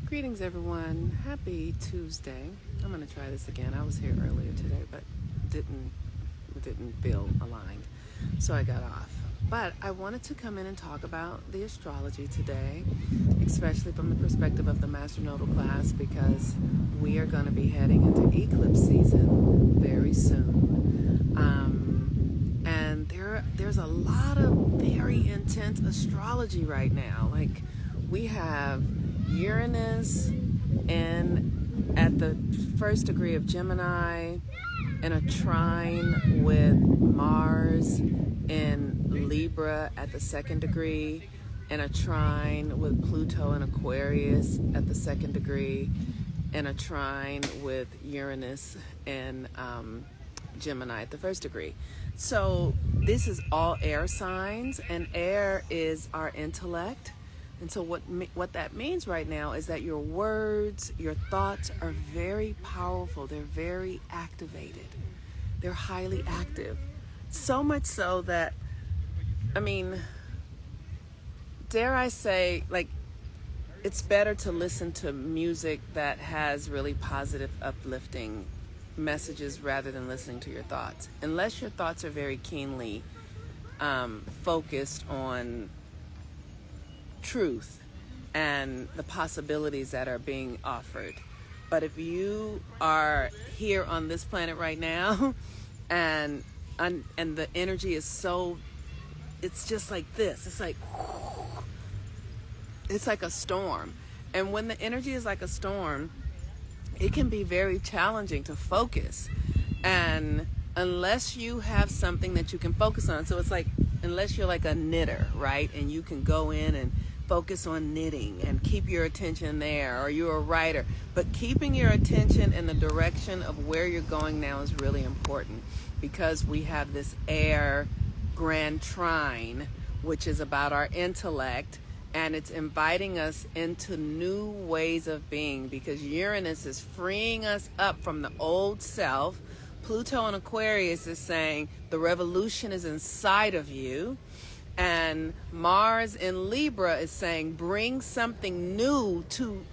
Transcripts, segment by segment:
Greetings, everyone. Happy Tuesday. I'm going to try this again. I was here earlier today, but didn't feel aligned, so I got off. But I wanted to come in and talk about the astrology today, especially from the perspective of the Master Nodal class, because we are going to be heading into eclipse season very soon. And there's a lot of very intense astrology right now. Like, we have Uranus at the first degree of Gemini, in a trine with Mars in Libra at the second degree, in a trine with Pluto in Aquarius at the second degree, in a trine with Uranus in Gemini at the first degree. So this is all air signs, and air is our intellect. And so what that means right now is that your words, your thoughts are very powerful. They're very activated. They're highly active. So much so that, dare I say, like, it's better to listen to music that has really positive, uplifting messages rather than listening to your thoughts. Unless your thoughts are very keenly focused on truth and the possibilities that are being offered. But if you are here on this planet right now and the energy is so, it's just like this, it's like a storm. And when the energy is like a storm, it can be very challenging to focus, and unless you have something that you can focus on. So it's like, unless you're like a knitter, right, and you can go in and focus on knitting and keep your attention there, or you're a writer, but keeping your attention in the direction of where you're going now is really important, because we have this air grand trine, which is about our intellect, and it's inviting us into new ways of being, because Uranus is freeing us up from the old self. Pluto in Aquarius is saying the revolution is inside of you. And Mars in Libra is saying bring something new to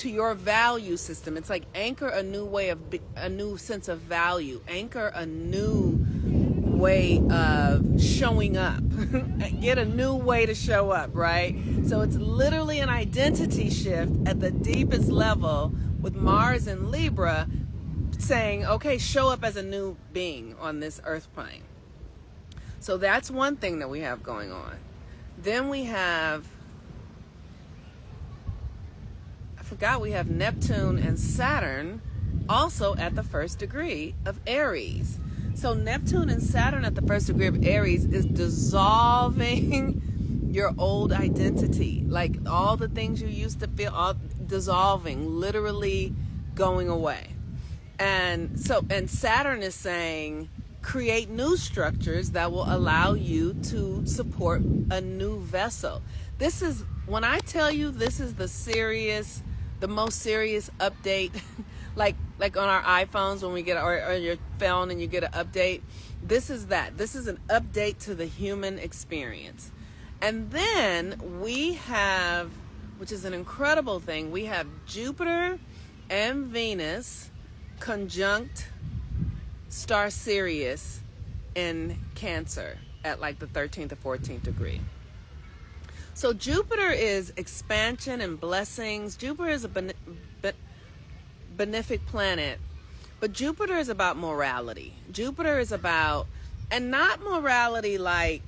your value system. It's like anchor a new sense of value, anchor a new way of showing up, get a new way to show up, right? So it's literally an identity shift at the deepest level, with Mars in Libra saying, okay, show up as a new being on this earth plane. So that's one thing that we have going on. Then we have, we have Neptune and Saturn also at the first degree of Aries. So Neptune and Saturn at the first degree of Aries is dissolving your old identity. Like all the things you used to feel, all dissolving, literally going away. And Saturn is saying, create new structures that will allow you to support a new vessel. This is, when I tell you this is the most serious update, like on our iPhones when we get, or your phone and you get an update, this is that. This is an update to the human experience. And then we have, which is an incredible thing, we have Jupiter and Venus conjunct star Sirius in Cancer at like the 13th or 14th degree. So Jupiter is expansion and blessings. Jupiter is a benefic planet, but Jupiter is about morality. Jupiter is about, and not morality like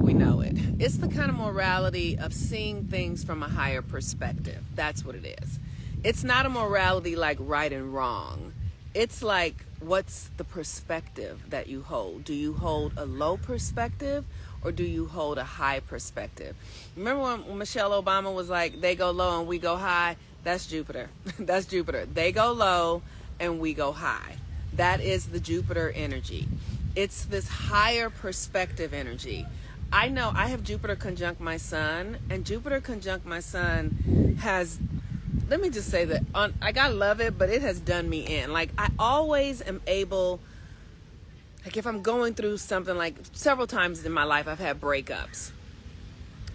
we know it. It's the kind of morality of seeing things from a higher perspective. That's what it is. It's not a morality like right and wrong. It's like, what's the perspective that you hold? Do you hold a low perspective, or do you hold a high perspective? Remember when Michelle Obama was like, they go low and we go high? That's Jupiter. That's Jupiter. They go low and we go high. That is the Jupiter energy. It's this higher perspective energy. I know I have Jupiter conjunct my sun, and Jupiter conjunct my sun has, let me just say that, I gotta love it, but it has done me in. Like, I always am able, like if I'm going through something, like several times in my life I've had breakups.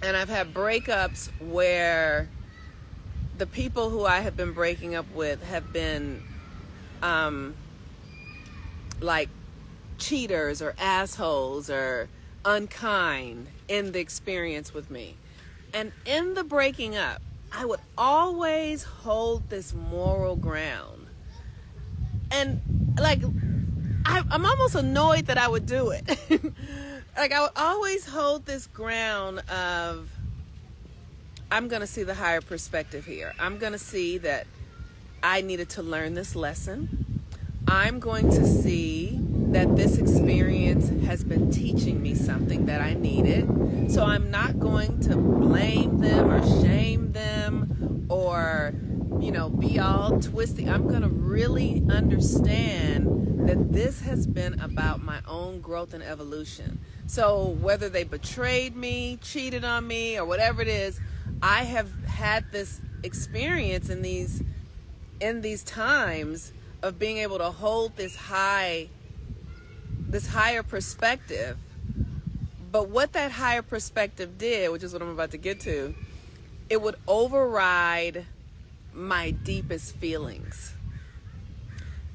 And I've had breakups where the people who I have been breaking up with have been like cheaters or assholes or unkind in the experience with me. And in the breaking up, I would always hold this moral ground. And like, I'm almost annoyed that I would do it. Like, I would always hold this ground of, I'm going to see the higher perspective here. I'm going to see that I needed to learn this lesson. I'm going to see that this experience has been teaching me something that I needed. So I'm not going to blame them or shame them or, be all twisty. I'm going to really understand that this has been about my own growth and evolution. So whether they betrayed me, cheated on me, or whatever it is, I have had this experience in these times of being able to hold this higher perspective. But what that higher perspective did, which is what I'm about to get to, it would override my deepest feelings.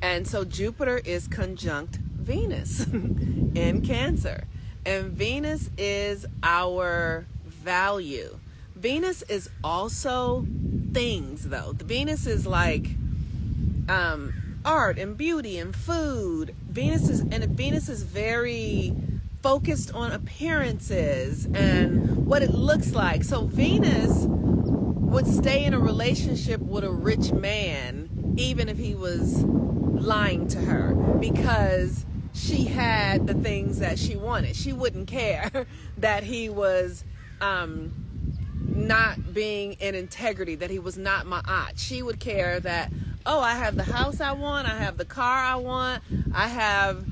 And so Jupiter is conjunct Venus in Cancer. And Venus is our value. Venus is also things, though. Venus is like art and beauty and food. Venus is very focused on appearances and what it looks like. So Venus would stay in a relationship with a rich man even if he was lying to her, because she had the things that she wanted. She wouldn't care that he was not being in integrity, that he was not ma'at. She would care that, oh, I have the house I want, I have the car I want, I have,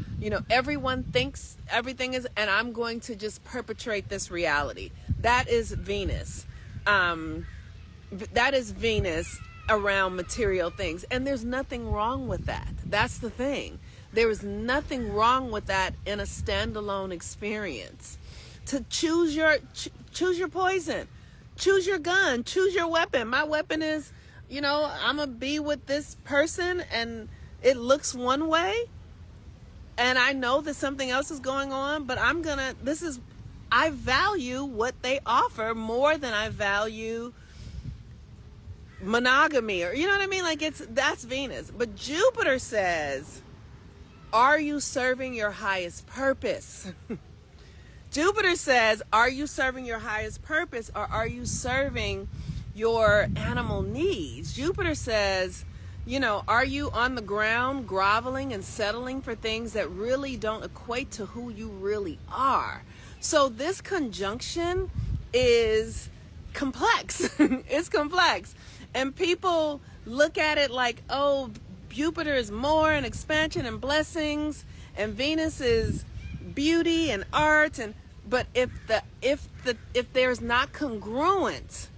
everyone thinks everything is, and I'm going to just perpetrate this reality. That is Venus. That is Venus around material things. And there's nothing wrong with that. That's the thing. There is nothing wrong with that in a standalone experience. To choose your poison, choose your gun, choose your weapon. My weapon is, I'm going to be with this person and it looks one way and I know that something else is going on, but I value what they offer more than I value monogamy, or you know what I mean? Like, that's Venus. But Jupiter says, are you serving your highest purpose? Jupiter says, are you serving your highest purpose, or are you serving your animal needs? Jupiter says, are you on the ground groveling and settling for things that really don't equate to who you really are? So this conjunction is complex. It's complex. And people look at it like, oh, Jupiter is more and expansion and blessings, and Venus is beauty and art, but if there's not congruence,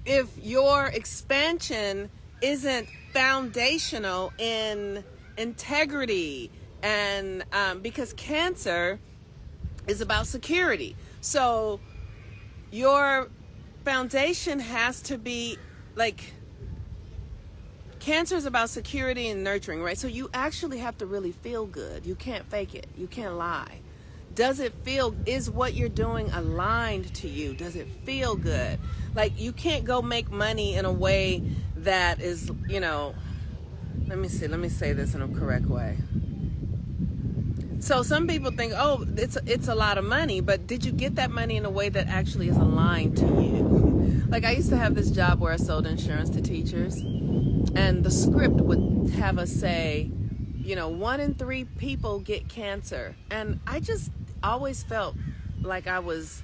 if your expansion isn't foundational in integrity, and because Cancer is about security, so your foundation has to be like, Cancer is about security and nurturing, right? So you actually have to really feel good. You can't fake it. You can't lie. Is what you're doing aligned to you? Does it feel good? Like, you can't go make money in a way that is, let me say this in a correct way. So some people think, oh, it's a lot of money, but did you get that money in a way that actually is aligned to you? Like, I used to have this job where I sold insurance to teachers, and the script would have us say, 1 in 3 people get cancer. And I just always felt like I was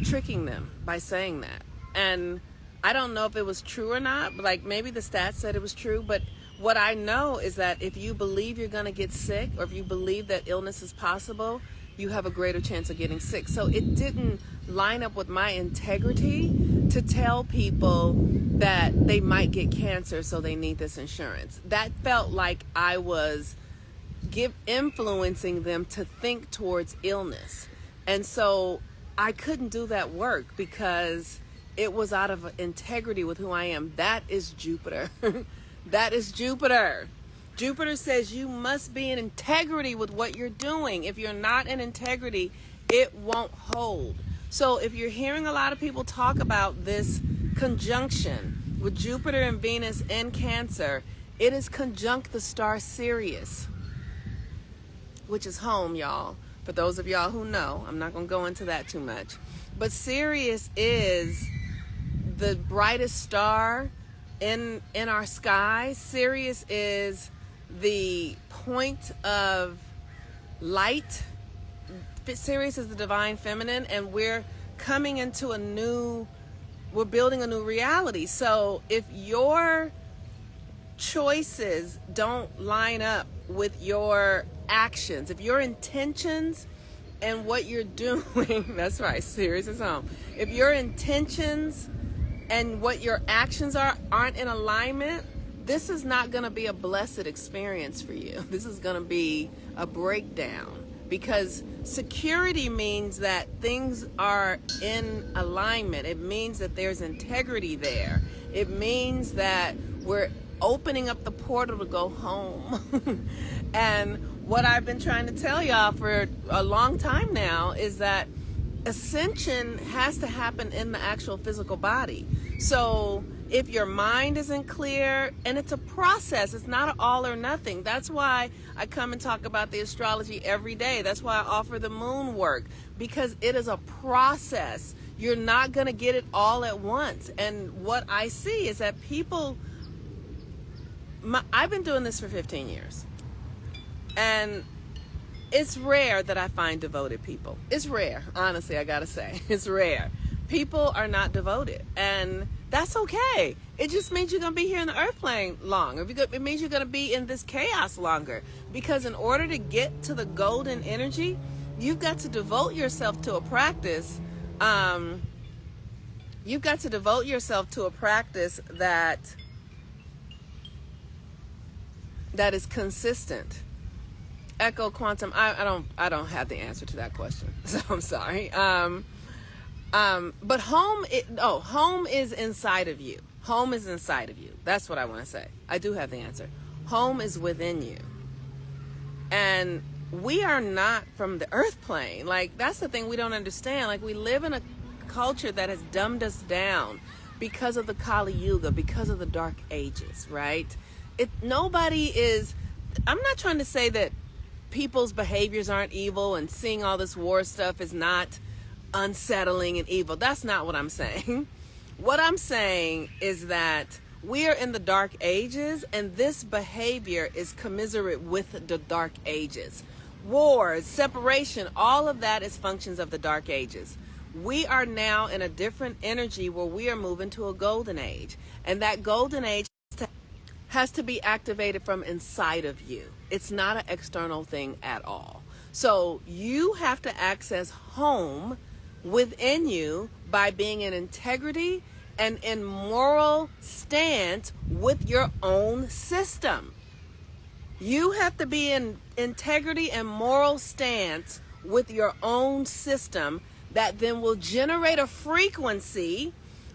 tricking them by saying that. And I don't know if it was true or not, but like, maybe the stats said it was true. But what I know is that if you believe you're going to get sick, or if you believe that illness is possible, you have a greater chance of getting sick. So it didn't line up with my integrity to tell people that they might get cancer, so they need this insurance. That felt like I was influencing them to think towards illness. And so I couldn't do that work because it was out of integrity with who I am. That is Jupiter. That is Jupiter. Jupiter says you must be in integrity with what you're doing. If you're not in integrity, it won't hold. So if you're hearing a lot of people talk about this conjunction with Jupiter and Venus in Cancer, it is conjunct the star Sirius, which is home, y'all. For those of y'all who know, I'm not going to go into that too much. But Sirius is the brightest star in our sky. Sirius is the point of light. Sirius is the divine feminine, and we're coming into we're building a new reality. So if your choices don't line up with your actions, if your intentions and what you're doing, that's right, Sirius is home. If your intentions and what your actions aren't in alignment, this is not going to be a blessed experience for you. This is going to be a breakdown, because security means that things are in alignment. It means that there's integrity there. It means that we're opening up the portal to go home. And what I've been trying to tell y'all for a long time now is that ascension has to happen in the actual physical body. So if your mind isn't clear, and it's a process, it's not an all or nothing. That's why I come and talk about the astrology every day. That's why I offer the moon work, because it is a process. You're not going to get it all at once. And what I see is that people, I've been doing this for 15 years. And it's rare that I find devoted people. It's rare, honestly, I gotta say. It's rare. People are not devoted, and that's okay. It just means you're gonna be here in the earth plane long. It means you're gonna be in this chaos longer. Because in order to get to the golden energy, you've got to devote yourself to a practice. You've got to devote yourself to a practice that is consistent. Echo Quantum, I don't have the answer to that question, so I'm sorry. But home is inside of you. Home is inside of you. That's what I want to say. I do have the answer. Home is within you. And we are not from the earth plane. Like, that's the thing we don't understand. Like, we live in a culture that has dumbed us down because of the Kali Yuga, because of the Dark Ages, right? I'm not trying to say that people's behaviors aren't evil and seeing all this war stuff is not unsettling and evil. That's not what I'm saying. What I'm saying is that we are in the Dark Ages, and this behavior is commiserate with the Dark Ages. Wars, separation, all of that is functions of the Dark Ages. We are now in a different energy where we are moving to a golden age, and that golden age has to be activated from inside of you. It's not an external thing at all. So you have to access home within you by being in integrity and in moral stance with your own system. You have to be in integrity and moral stance with your own system that then will generate a frequency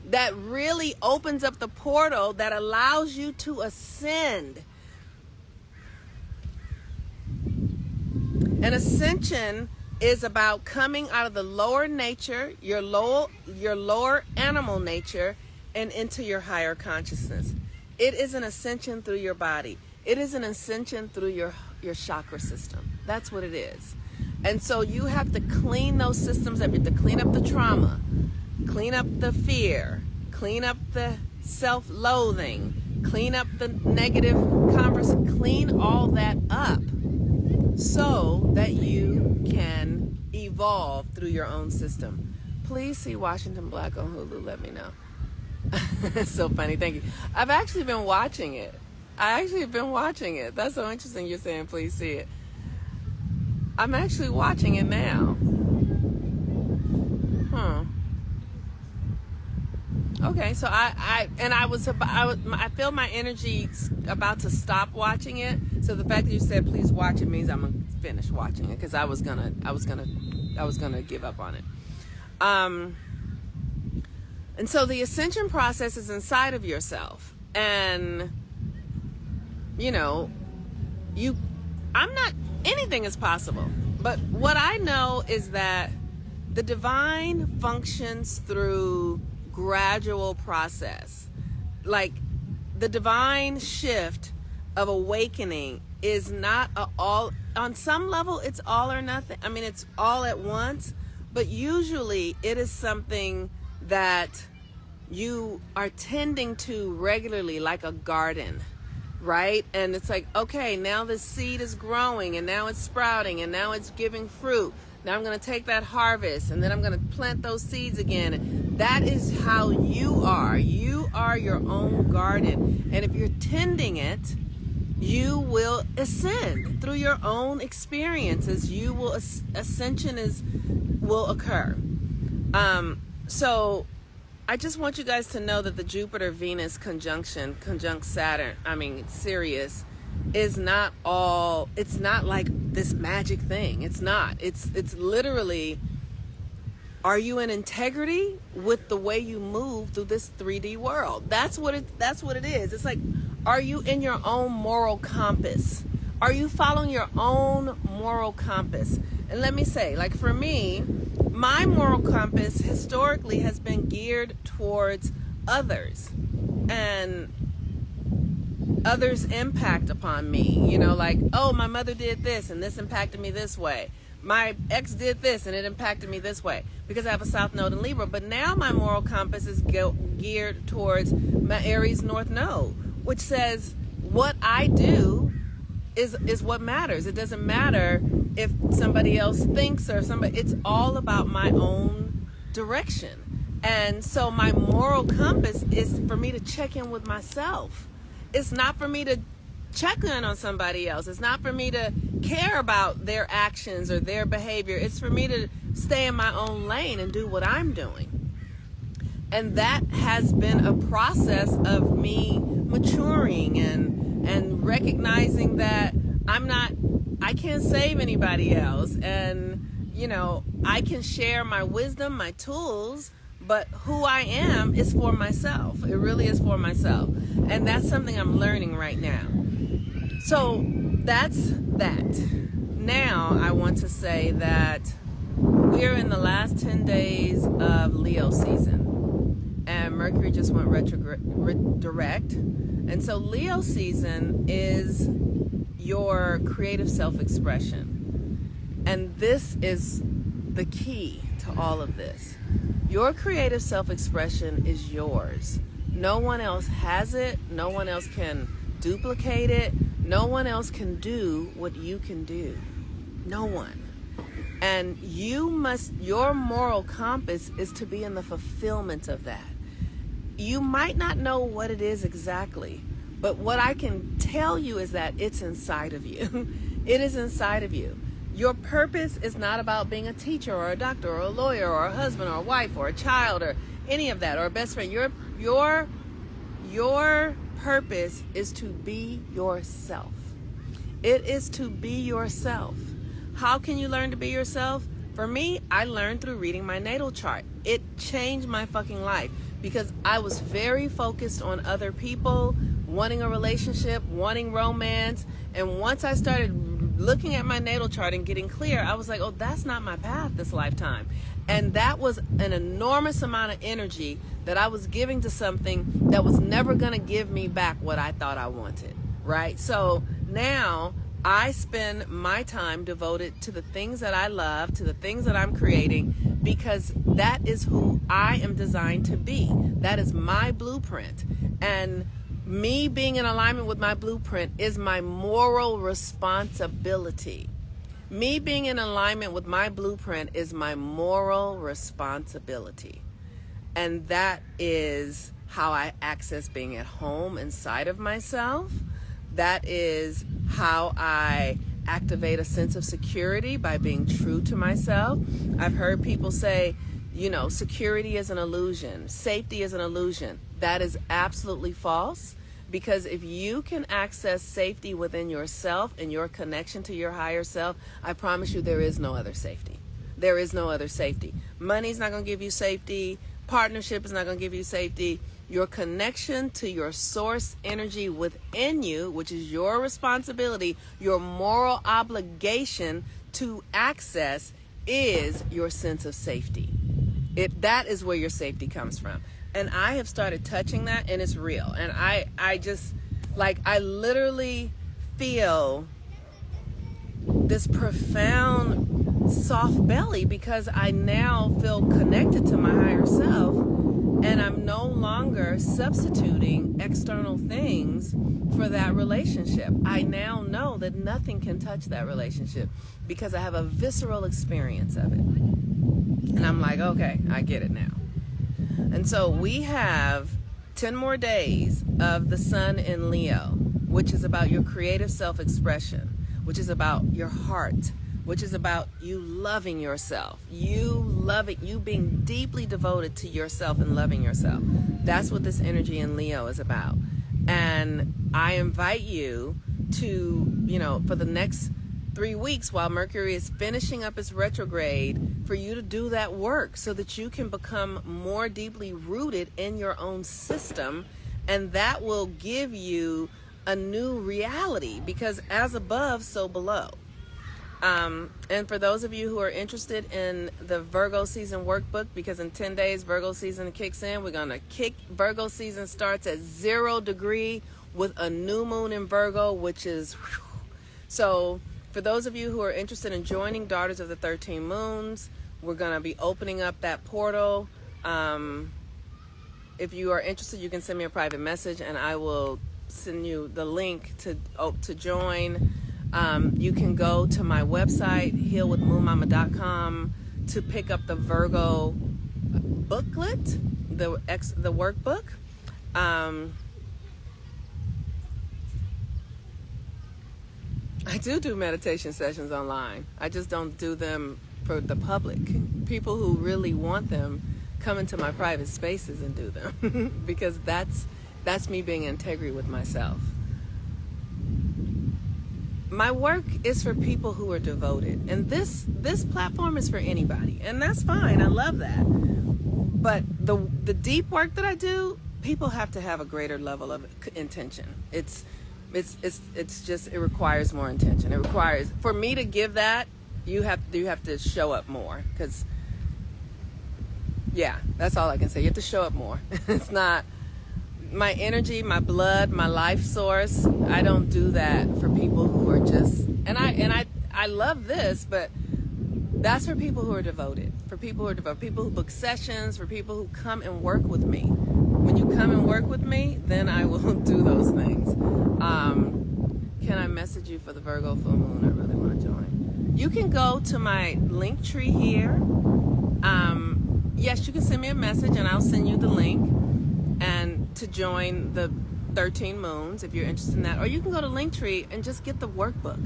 that really opens up the portal that allows you to ascend. An ascension is about coming out of the lower nature, your lower animal nature, and into your higher consciousness. It is an ascension through your body. It is an ascension through your chakra system. That's what it is. And so you have to clean those systems up. You have to clean up the trauma, clean up the fear, clean up the self-loathing, clean up the negative conversation, clean all that up so that you can evolve through your own system. Please see Washington Black on Hulu. Let me know. It's so funny. Thank you. I've actually been watching it. That's so interesting you're saying please see it. I'm actually watching it now. Okay, so I feel my energy about to stop watching it. So the fact that you said please watch it means I'm gonna finish watching it, because I was gonna give up on it. And so the ascension process is inside of yourself. And, you know, anything is possible. But what I know is that the divine functions through gradual process. Like, the divine shift of awakening is not on some level, it's all or nothing. I mean, it's all at once, but usually it is something that you are tending to regularly, like a garden, right? And it's like, okay, now the seed is growing, and now it's sprouting, and now it's giving fruit. Now I'm going to take that harvest, and then I'm going to plant those seeds again. That is how you are. You are your own garden. And if you're tending it, you will ascend through your own experiences. You will, ascension will occur. So I just want you guys to know that the Jupiter-Venus conjunct Saturn, Sirius, is not all, it's not like this magic thing. It's not. It's literally, are you in integrity with the way you move through this 3D world? That's what it is. It's like, are you in your own moral compass? Are you following your own moral compass? And let me say, like, for me, my moral compass historically has been geared towards others and others' impact upon me. You know, like, oh, my mother did this and this impacted me this way. My ex did this and it impacted me this way, because I have a South Node in Libra. But now my moral compass is geared towards my Aries North Node, which says what I do is what matters. It doesn't matter if somebody else thinks or somebody, it's all about my own direction. And so my moral compass is for me to check in with myself. It's not for me to check in on somebody else. It's not for me to care about their actions or their behavior. It's for me to stay in my own lane and do what I'm doing. And that has been a process of me maturing and recognizing that I can't save anybody else. And, you know, I can share my wisdom, my tools, but who I am is for myself. It really is for myself. And that's something I'm learning right now. So that's that. Now I want to say that we're in the last 10 days of Leo season. And Mercury just went direct. And so Leo season is your creative self-expression. And this is the key to all of this. Your creative self-expression is yours. No one else has it. No one else can duplicate it. No one else can do what you can do. No one. And your moral compass is to be in the fulfillment of that. You might not know what it is exactly, but what I can tell you is that it's inside of you. It is inside of you. Your purpose is not about being a teacher or a doctor or a lawyer or a husband or a wife or a child or any of that, or a best friend. Your purpose is to be yourself. It is to be yourself. How can you learn to be yourself? For me, I learned through reading my natal chart. It changed my fucking life because I was very focused on other people, wanting a relationship, wanting romance. And once I started looking at my natal chart and getting clear, I was like, oh, that's not my path this lifetime. And that was an enormous amount of energy that I was giving to something that was never going to give me back what I thought I wanted, right? So now I spend my time devoted to the things that I love, to the things that I'm creating, because that is who I am designed to be. That is my blueprint. And me being in alignment with my blueprint is my moral responsibility. Me being in alignment with my blueprint is my moral responsibility. And that is how I access being at home inside of myself. That is how I activate a sense of security by being true to myself. I've heard people say, you know, security is an illusion. Safety is an illusion. That is absolutely false. Because if you can access safety within yourself and your connection to your higher self, I promise you there is no other safety. there is no other safety. Money's not going to give you safety. Partnership is not going to give you safety. Your connection to your source energy within you, which is your responsibility, your moral obligation to access, is your sense of safety. That is where your safety comes from. And I have started touching that, and it's real. And I just, like, I literally feel this profound soft belly because I now feel connected to my higher self, and I'm no longer substituting external things for that relationship. I now know that nothing can touch that relationship because I have a visceral experience of it. And I'm like, okay, I get it now. And so we have 10 more days of the sun in Leo, which is about your creative self-expression, which is about your heart, which is about you loving yourself, you being deeply devoted to yourself and loving yourself. That's what this energy in Leo is about. And I invite you to, for the next 3 weeks while Mercury is finishing up its retrograde, for you to do that work so that you can become more deeply rooted in your own system, and that will give you a new reality, because as above, so below. And for those of you who are interested in the Virgo season workbook, because in 10 days Virgo season kicks in, Virgo season starts at 0 degree with a new moon in Virgo, which is so. For those of you who are interested in joining Daughters of the 13 Moons, we're going to be opening up that portal. If you are interested, you can send me a private message and I will send you the link to join. You can go to my website, healwithmoonmama.com, to pick up the Virgo booklet, the workbook. I do meditation sessions online. I just don't do them for the public. People who really want them come into my private spaces and do them because that's me being integrity with myself. My work is for people who are devoted, and this platform is for anybody, and that's fine. I love that. But the deep work that I do, people have to have a greater level of intention. It's just, it requires more intention. It requires, for me to give that, you have to show up more, because yeah, that's all I can say. You have to show up more. It's not my energy, my blood, my life source. I don't do that for people who are just, and I love this, but that's for people who are devoted, people who book sessions, for people who come and work with me. When you come and work with me, then I will do those things. Can I message you for the Virgo full moon? I really want to join. You can go to my link tree here. Yes, you can send me a message and I'll send you the link and to join the 13 moons if you're interested in that. Or you can go to Linktree and just get the workbook.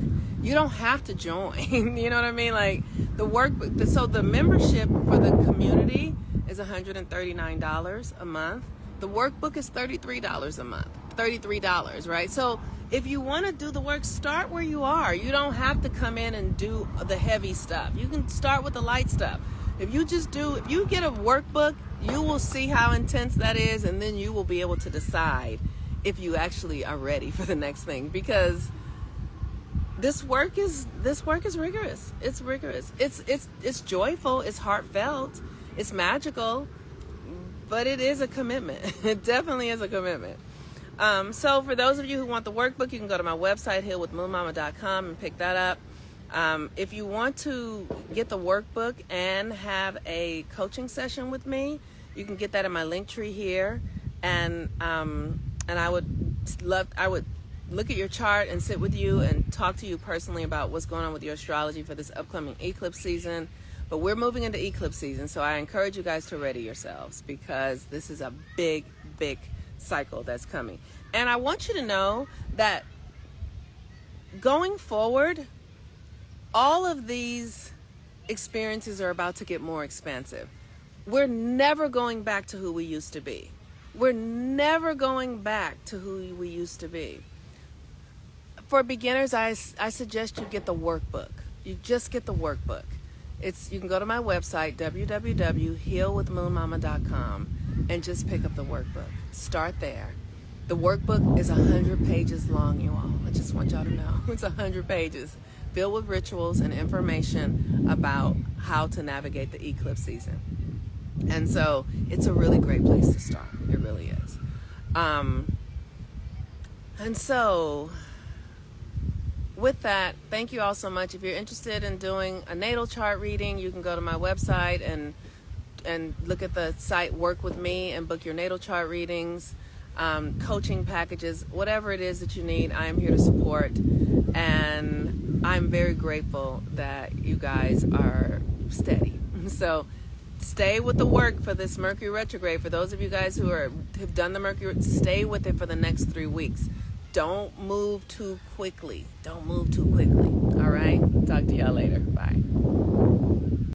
You don't have to join. You know what I mean? Like the workbook. So the membership for the community is $139 a month. The workbook is $33 a month. $33, right? So if you want to do the work, start where you are. You don't have to come in and do the heavy stuff. You can start with the light stuff. If you get a workbook, you will see how intense that is, and then you will be able to decide if you actually are ready for the next thing, because this work is rigorous. It's rigorous. It's joyful, it's heartfelt, it's magical, but it is a commitment. It definitely is a commitment. So for those of you who want the workbook, you can go to my website, healwithmoonmama.com, and pick that up. If you want to get the workbook and have a coaching session with me, you can get that in my link tree here. And I would look at your chart and sit with you and talk to you personally about what's going on with your astrology for this upcoming eclipse season. But we're moving into eclipse season, so I encourage you guys to ready yourselves, because this is a big, big cycle that's coming. And I want you to know that going forward, all of these experiences are about to get more expansive. We're never going back to who we used to be. We're never going back to who we used to be. For beginners, I suggest you get the workbook. You just get the workbook. You can go to my website, www.healwithmoonmama.com, and just pick up the workbook. Start there. The workbook is 100 pages long, you all. I just want y'all to know. It's 100 pages filled with rituals and information about how to navigate the eclipse season. And so it's a really great place to start. It really is. And so with that, thank you all so much. If you're interested in doing a natal chart reading, you can go to my website and look at the site Work With Me and book your natal chart readings, coaching packages, whatever it is that you need. I am here to support, and I'm very grateful that you guys are steady. So stay with the work for this Mercury retrograde. For those of you guys who have done the Mercury, stay with it for the next 3 weeks. Don't move too quickly. Don't move too quickly. All right? Talk to y'all later. Bye.